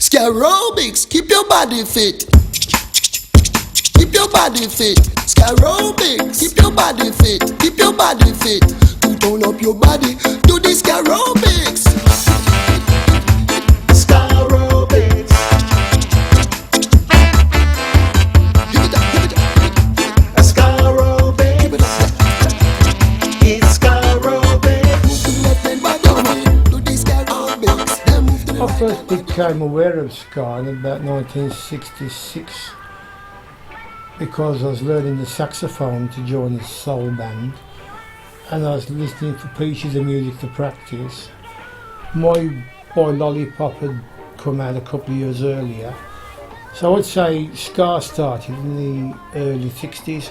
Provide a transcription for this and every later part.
SKA Robics, keep your body fit. Keep your body fit. SKA Robics, keep your body fit. Keep your body fit. To tone up your body, do the SKA Robics. SKA Robics. Give it up, give it up. SKA Robics. Give it up. It's SKA Robics. Move to the left and back down. Do the SKA Robics. Then move to the I right. first became aware of ska in about 1966 because I was learning the saxophone to join a soul band, and I was listening to pieces of music to practice. My boy Lollipop had come out a couple of years earlier, so I would say ska started in the early 60s.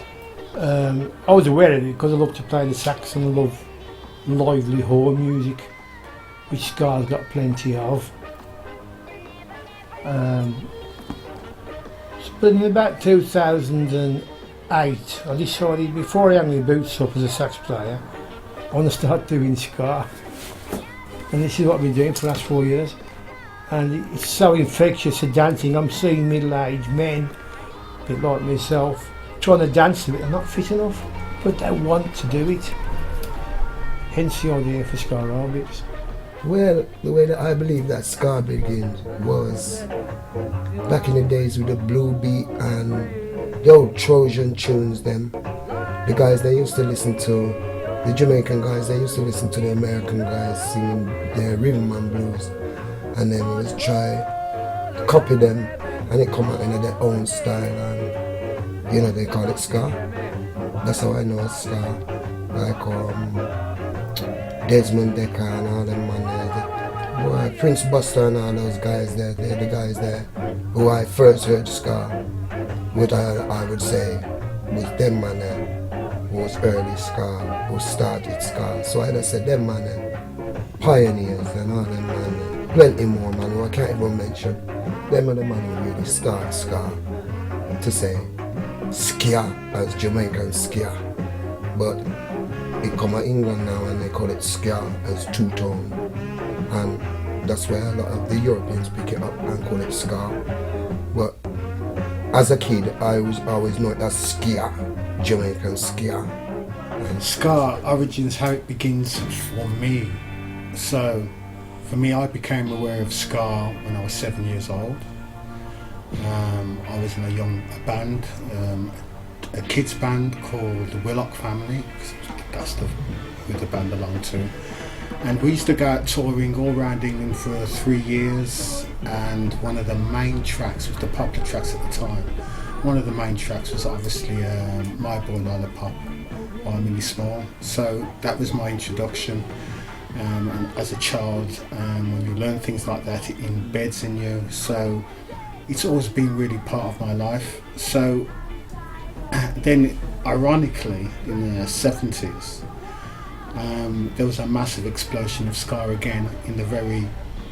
I was aware of it because I loved to play the sax and I love lively horn music, which ska's got plenty of. But in about 2008, I decided before I hang my boots up as a sax player, I want to start doing ska. And this is what I've been doing for the last 4 years. And it's so infectious, the dancing. I'm seeing middle-aged men, a bit like myself, trying to dance to it. They're not fit enough, but they want to do it. Hence the idea for SKA Robics. Well, the way that I believe that ska begins was back in the days with the blue beat and the old Trojan tunes them. The guys they used to listen to, the Jamaican guys, they used to listen to the American guys singing their rhythm and blues. And then we was try to copy them and it come out in their own style, and you know they call it ska. That's how I know it's ska. Like Desmond Decker and all them man there. Boy, Prince Buster and all those guys there, they're the guys there who I first heard ska. What I would say was them man there who was early ska, who started ska. So I just said them man there, pioneers and all them man there. Plenty more man who I can't even mention. Them are the man who really start ska. To say skia as Jamaican skia. But it come out England now and they call it ska as two-tone, and that's where a lot of the Europeans pick it up and call it ska. But as a kid I was always know it as skia, Jamaican skia. Ska origins, how it begins for me. So for me, I became aware of ska when I was 7 years old. I was in a band, a kids band called the Willock Family. That's who the band belonged to, and we used to go out touring all around England for 3 years, and one of the main tracks was the popular tracks at the time. One of the main tracks was obviously My Boy Lollipop by Millie Small, so that was my introduction. And as a child, when you learn things like that, it embeds in you, so it's always been really part of my life. So then ironically in the 70s there was a massive explosion of ska again in the very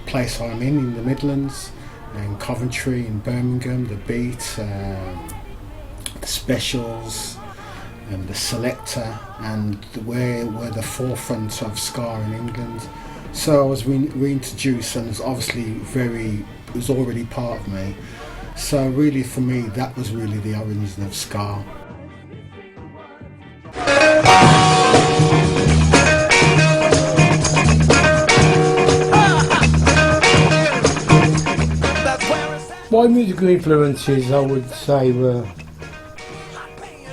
place I'm in the Midlands, in Coventry, in Birmingham, the Beat, the Specials, the Selector, and where were the forefront of ska in England. So I was reintroduced, and it's obviously it was already part of me. So really for me that was really the origin of ska. My musical influences, I would say, were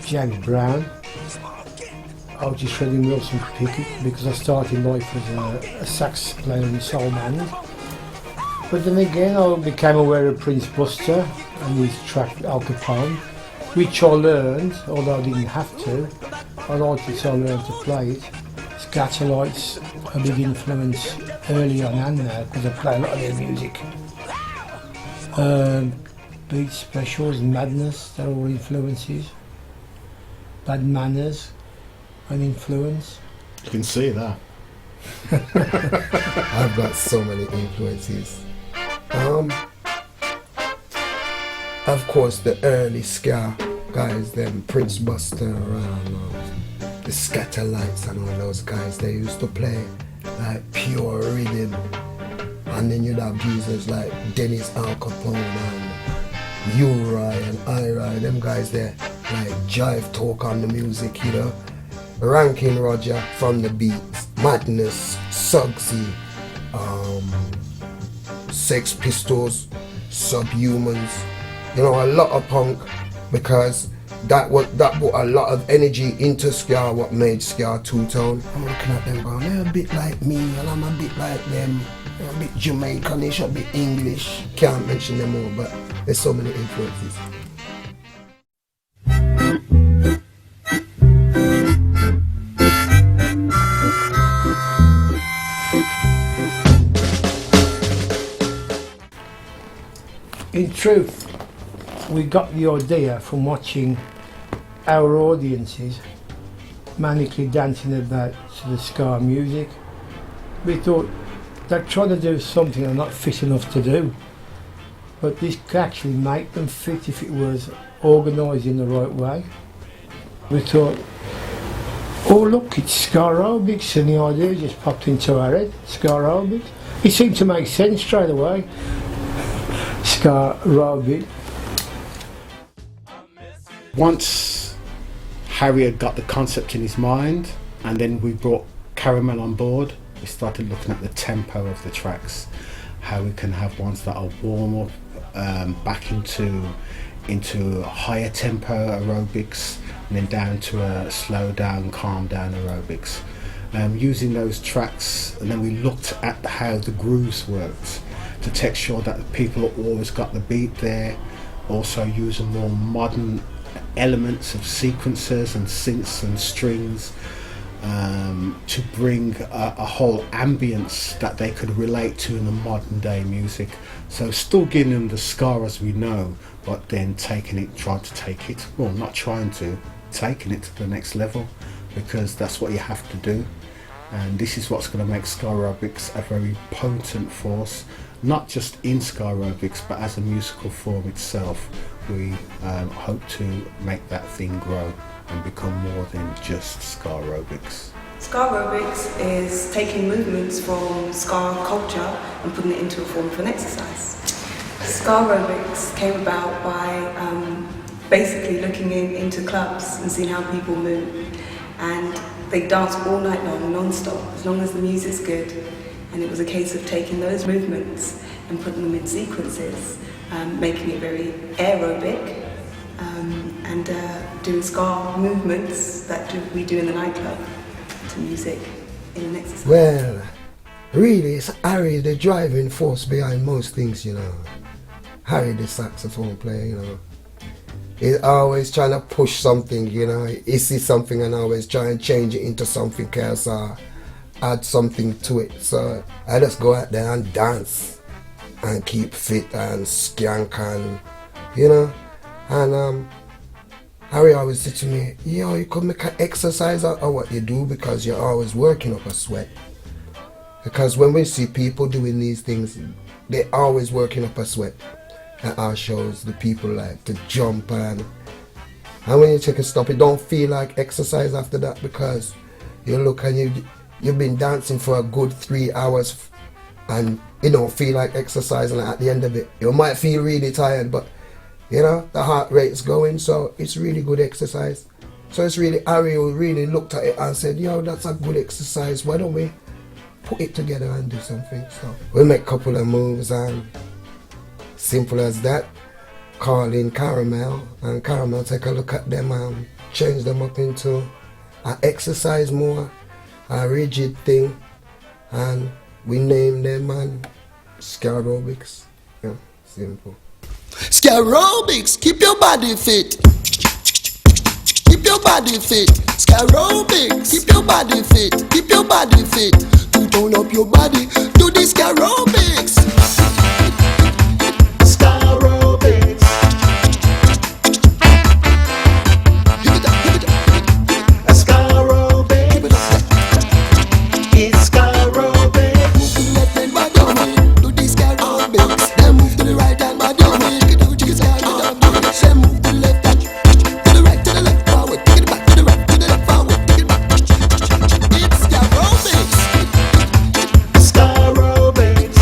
James Brown, Otis Redding, Wilson Pickett, because I started life as a sax player in a soul band. But then again, I became aware of Prince Buster and his track Al Capone, which I learned, although I didn't have to. I liked it, so I learned to play it. Scatterlight's a big influence early on and now, because I play a lot of their music. Beat Specials, Madness, they're all influences. Bad Manners, an influence. You can see that. I've got so many influences. Of course the early ska guys, them Prince Buster, the Scatterlights and all those guys, they used to play like pure rhythm And then you'd have geezers like Dennis Al Capone and U-Roy and I-Roy, them guys there, like jive talk on the music, you know. Ranking Roger from the Beats, Madness, Suggsy, Sex Pistols, Subhumans, you know, a lot of punk, because that put a lot of energy into ska, what made ska two-tone. I'm looking at them going, they're a bit like me and I'm a bit like them. They're a bit Jamaicanish, a bit English. Can't mention them all, but there's so many influences. In truth, we got the idea from watching our audiences manically dancing about to the ska music. We thought they're trying to do something they're not fit enough to do, but this could actually make them fit if it was organised in the right way. We thought, oh look, it's SKA Robics, and the idea just popped into our head, SKA Robics. It seemed to make sense straight away. SKA Robics. Once Harry had got the concept in his mind, and then we brought Caramel on board, we started looking at the tempo of the tracks, how we can have ones that are warm up, back into higher tempo aerobics, and then down to a slow down, calm down aerobics. Using those tracks, and then we looked at how the grooves worked to take sure that people always got the beat there. Also using more modern elements of sequences and synths and strings to bring a whole ambience that they could relate to in the modern day music. So still giving them the ska as we know, but then taking it, taking it to the next level, because that's what you have to do. And this is what's going to make SKA Robics a very potent force, not just in SKA Robics, but as a musical form itself. We hope to make that thing grow and become more than just SKA Robics. SKA Robics is taking movements from ska culture and putting it into a form of an exercise. SKA Robics came about by basically looking into clubs and seeing how people move, and they dance all night long, non-stop, as long as the music's good. And it was a case of taking those movements and putting them in sequences, making it very aerobic, and doing ska movements that we do in the nightclub to music in an exercise. Well, really, it's Harry the driving force behind most things, you know. Harry the saxophone player, you know. He's always trying to push something, you know. He sees something and always try and change it into something else or add something to it. So I just go out there and dance and keep fit and skank and, you know. And Harry always said to me, yo, you could make an exercise out of what you do, because you're always working up a sweat. Because when we see people doing these things, they're always working up a sweat. At our shows, the people like to jump, and when you take a stop, it don't feel like exercise after that, because you look and you've been dancing for a good 3 hours and it don't feel like exercise, and at the end of it you might feel really tired, but you know, the heart rate's going, so it's really good exercise. So it's really Harry who really looked at it and said, yo, that's a good exercise, why don't we put it together and do something? So we make a couple of moves, and simple as that, call in Caramel, and Caramel take a look at them and change them up into an exercise more, a rigid thing, and we name them and SKA Robics. Yeah, simple. SKA Robics, keep your body fit. Keep your body fit. SKA Robics, keep your body fit. Keep your body fit. To tone up your body, do the SKA Robics. SKA Robics. Give it up, give it up. SKA Robics. Give it up. It's SKA Robics. Move to the left hand body, do the SKA Robics. Then move to the right hand body. Then move to the left hand, to the right, to the left, forward, take it back, to the right, to the left, forward, take it back. It's SKA Robics. SKA Robics.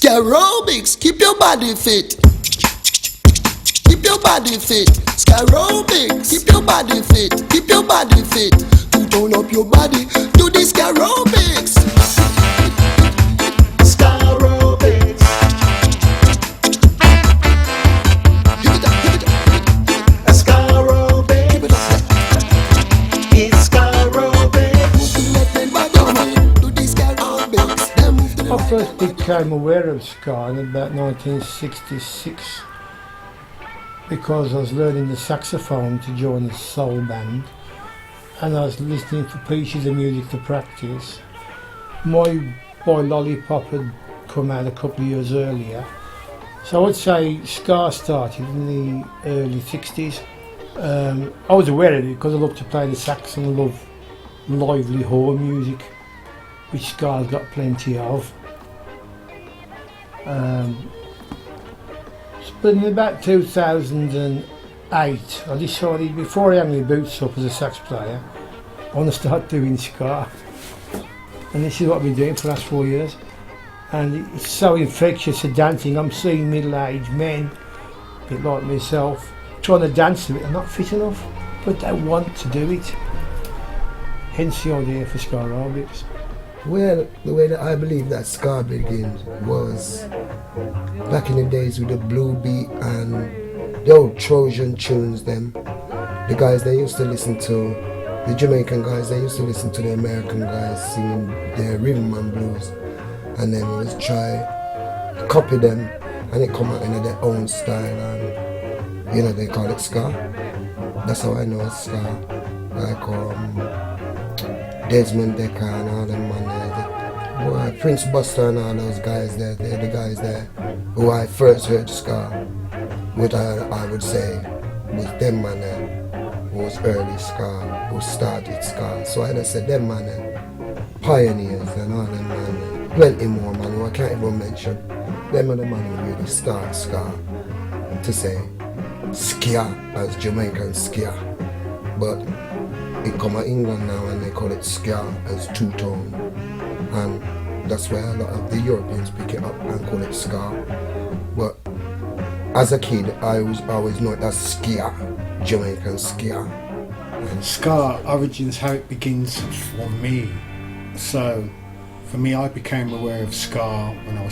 SKA Robics, keep your body fit. Keep your body fit. SKA Robics, keep your body fit. Keep your body fit. To tone up your body, do the SKA Robics. SKA Robics. Give it up, give it up, give it up. SKA Robics. Give it up. It's SKA Robics. Do the SKA Robics. Then move to the I right. first became aware of ska in about 1966 because I was learning the saxophone to join a soul band, and I was listening for pieces of music to practice. My boy Lollipop had come out a couple of years earlier, so I would say ska started in the early 60s. I was aware of it because I loved to play the sax and I love lively horn music, which ska's got plenty of. But in about 2008, I decided before I hang my boots up as a sax player, I want to start doing ska. And this is what I've been doing for the last 4 years. And it's so infectious, the dancing. I'm seeing middle-aged men, a bit like myself, trying to dance to it and not fit enough, but they want to do it. Hence the idea for SKA Robics. Well, the way that I believe that ska begins was back in the days with the blue beat and the old Trojan tunes them. The guys they used to listen to, the Jamaican guys, they used to listen to the American guys singing their rhythm and blues, and then we just try to copy them and it come out in their own style, and you know they call it ska. That's how I know it's ska. Like Desmond Decker and all them man there. Prince Buster and all those guys there, they're the guys there who I first heard ska, which I would say was them man there, who was early ska, who started ska. So I just said them man there, pioneers and all them man there. Plenty more man who I can't even mention. Them are the man who really start ska, to say skia as Jamaican skia. But it come out England now and they call it ska as two-tone, and that's where a lot of the Europeans pick it up and call it ska. But as a kid I always know it as skia, Jamaican skia. Ska origins how it begins for me. So for me, I became aware of ska when I was